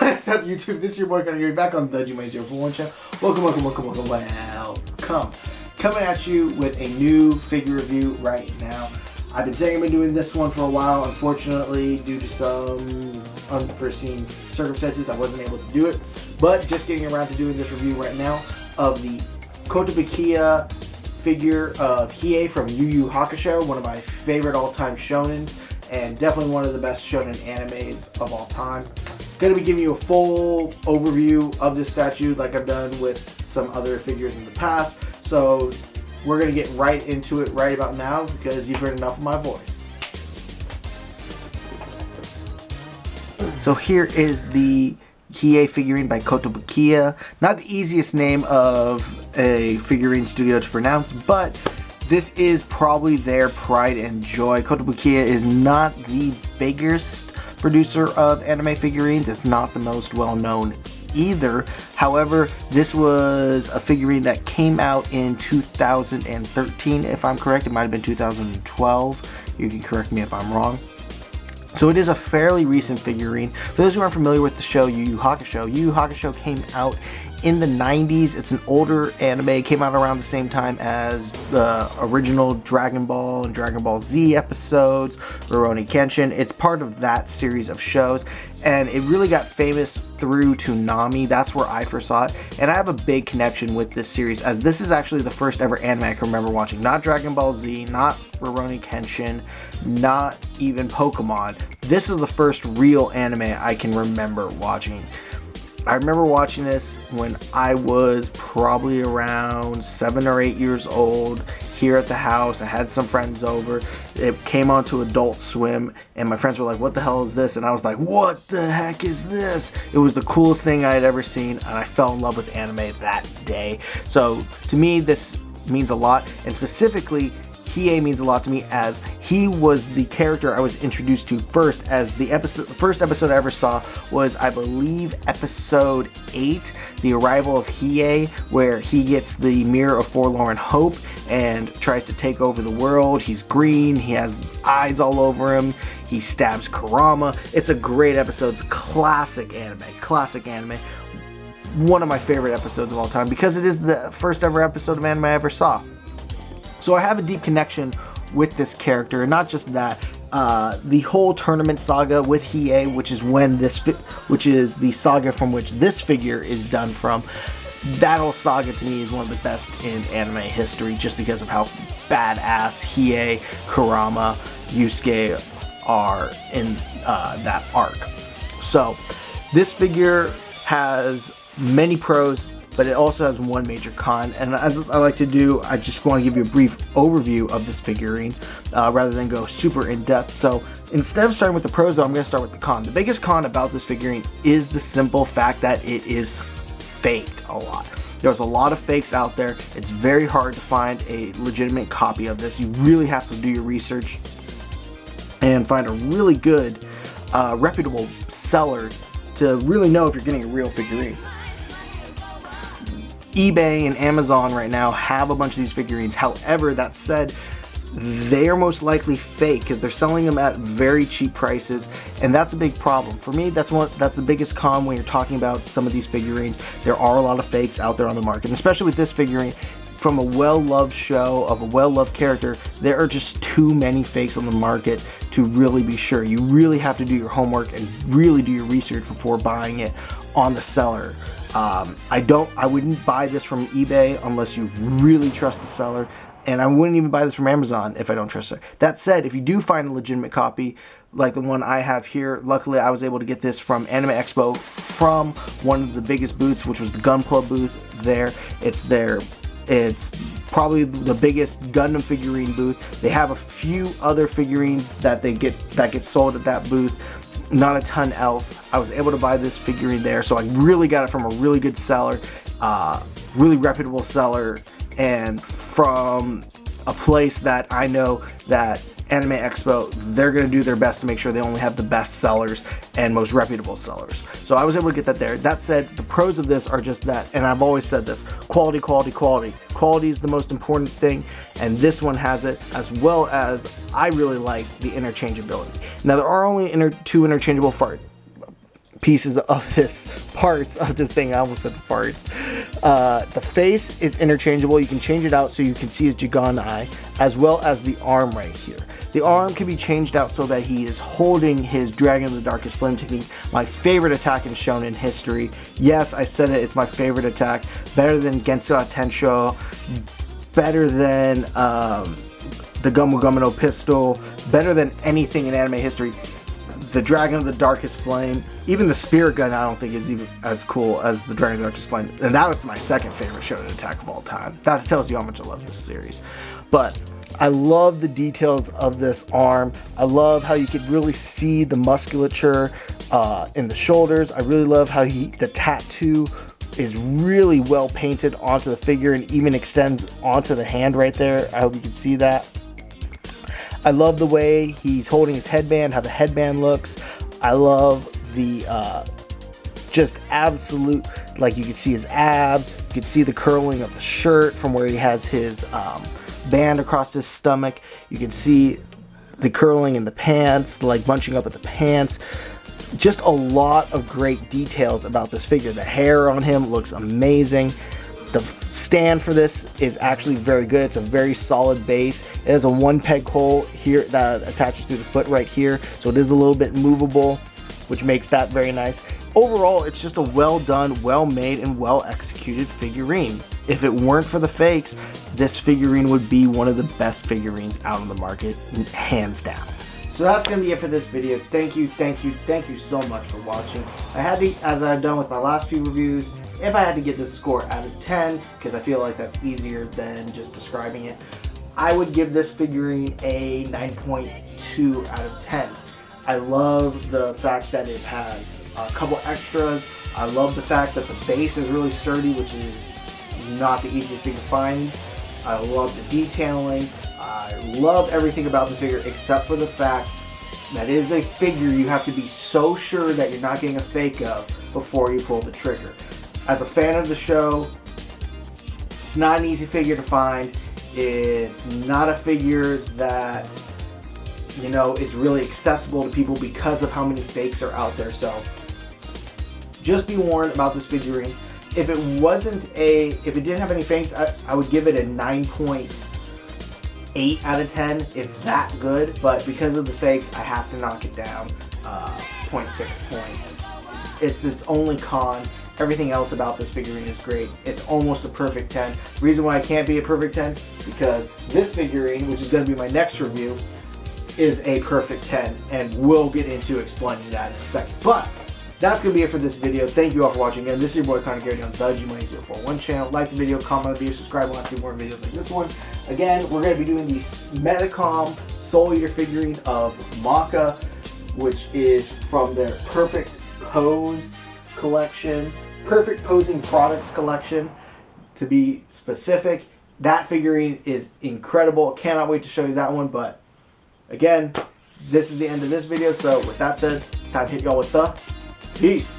What is up, YouTube? This is your boy Kotobukiya back on the Jimmy041 channel. Welcome. Coming at you with a new figure review right now. I've been saying I've been doing this one for a while. Unfortunately, due to some unforeseen circumstances, I wasn't able to do it. But just getting around to doing this review right now of the Kotobukiya figure of Hiei from Yu Yu Hakusho, one of my favorite all-time shonen, and definitely one of the best shonen animes of all time. Going to be giving you a full overview of this statue like I've done with some other figures in the past. So we're going to get right into it right about now because you've heard enough of my voice. So here is the Hiei figurine by Kotobukiya. Not the easiest name of a figurine studio to pronounce, but this is probably their pride and joy. Kotobukiya is not the biggest producer of anime figurines. It's not the most well-known either. However, this was a figurine that came out in 2013, if I'm correct. It might have been 2012. You can correct me if I'm wrong. So it is a fairly recent figurine. For those who aren't familiar with the show Yu Yu Hakusho, Yu Yu Hakusho came out in the 90s. It's an older anime. It came out around the same time as the original Dragon Ball and Dragon Ball Z episodes, Rurouni Kenshin. It's part of that series of shows, and it really got famous through Toonami. That's where I first saw it, and I have a big connection with this series, as this is actually the first ever anime I can remember watching. Not Dragon Ball Z, not Rurouni Kenshin, not even Pokemon. This is the first real anime I can remember watching. I remember watching this when I was probably around 7 or 8 years old here at the house. I had some friends over. It came onto Adult Swim, and my friends were like, "What the hell is this?" And I was like, "What the heck is this?" It was the coolest thing I had ever seen, and I fell in love with anime that day. So to me, this means a lot, and specifically Hiei means a lot to me, as he was the character I was introduced to first. As the first episode I ever saw was, I believe, episode 8, The Arrival of Hiei, where he gets the Mirror of Forlorn Hope and tries to take over the world. He's green, he has eyes all over him, he stabs Kurama. It's a great episode. It's classic anime. One of my favorite episodes of all time, because it is the first ever episode of anime I ever saw. So I have a deep connection with this character, and not just that. The whole tournament saga with Hiei, which is the saga from which this figure is done from. That whole saga to me is one of the best in anime history, just because of how badass Hiei, Kurama, Yusuke are in that arc. So this figure has many pros, but it also has one major con, and as I like to do, I just want to give you a brief overview of this figurine rather than go super in depth. So instead of starting with the pros, though, I'm going to start with the con. The biggest con about this figurine is the simple fact that it is faked a lot. There's a lot of fakes out there. It's very hard to find a legitimate copy of this. You really have to do your research and find a really good, reputable seller to really know if you're getting a real figurine. eBay and Amazon right now have a bunch of these figurines. However, that said, they are most likely fake because they're selling them at very cheap prices, and that's a big problem. For me, that's the biggest con when you're talking about some of these figurines. There are a lot of fakes out there on the market, and especially with this figurine, from a well-loved show, of a well-loved character, there are just too many fakes on the market to really be sure. You really have to do your homework and really do your research before buying it on the seller. I wouldn't buy this from eBay unless you really trust the seller, and I wouldn't even buy this from Amazon if I don't trust it. That said, if you do find a legitimate copy, like the one I have here, luckily I was able to get this from Anime Expo, from one of the biggest booths, which was the Gunpla booth there. It's probably the biggest Gundam figurine booth. They have a few other figurines that get sold at that booth. Not a ton else. I was able to buy this figurine there, so I really got it from a really good seller, really reputable seller, and from a place that I know that Anime Expo, they're going to do their best to make sure they only have the best sellers and most reputable sellers. So I was able to get that there. That said, the pros of this are just that, and I've always said this, quality. Quality is the most important thing, and this one has it, as well as I really like the interchangeability. Now, there are only two interchangeable pieces of parts of this thing. I almost said farts. The face is interchangeable. You can change it out so you can see his Jigan eye, as well as the arm right here. The arm can be changed out so that he is holding his Dragon of the Darkest Flame technique, my favorite attack in Shonen history. Yes, I said it, it's my favorite attack. Better than Gensu Tensho, better than the Gomu Gomu no pistol, better than anything in anime history. The Dragon of the Darkest Flame, even the Spirit Gun, I don't think is even as cool as the Dragon of the Darkest Flame. And that was my second favorite shonen attack of all time. That tells you how much I love this series. But I love the details of this arm. I love how you could really see the musculature in the shoulders. I really love how the tattoo is really well painted onto the figure and even extends onto the hand right there. I hope you can see that. I love the way he's holding his headband, how the headband looks. I love the just absolute, like you can see his abs, you can see the curling of the shirt from where he has his band across his stomach. You can see the curling in the pants, like bunching up at the pants. Just a lot of great details about this figure. The hair on him looks amazing. The stand for this is actually very good. It's a very solid base. It has a one peg hole here that attaches to the foot right here, so it is a little bit movable, which makes that very nice. Overall, it's just a well done, well made, and well executed figurine. If it weren't for the fakes, this figurine would be one of the best figurines out on the market, hands down. So that's going to be it for this video. Thank you so much for watching. I had to, as I've done with my last few reviews, if I had to get this score out of 10, because I feel like that's easier than just describing it, I would give this figurine a 9.2 out of 10. I love the fact that it has a couple extras. I love the fact that the base is really sturdy, which is not the easiest thing to find. I love the detailing. I love everything about the figure except for the fact that it is a figure you have to be so sure that you're not getting a fake of before you pull the trigger. As a fan of the show, it's not an easy figure to find. It's not a figure that, you know, is really accessible to people because of how many fakes are out there. So just be warned about this figurine. If it didn't have any fakes, I would give it a 9.8 out of 10. It's that good, but because of the fakes, I have to knock it down 0.6 points. It's its only con. Everything else about this figurine is great. It's almost a perfect 10. The reason why I can't be a perfect 10, because this figurine, which is going to be my next review, is a perfect 10, and we'll get into explaining that in a second. But that's going to be it for this video. Thank you all for watching. Again, this is your boy Connor Garrity on the G-Money041 channel. Like the video, comment on the video, subscribe when I see more videos like this one. Again, we're going to be doing the Medicom Soul Eater figurine of Maka, which is from their Perfect Pose collection. Perfect Posing Products collection, to be specific. That figurine is incredible. Cannot wait to show you that one. But again, this is the end of this video. So with that said, it's time to hit y'all with the peace.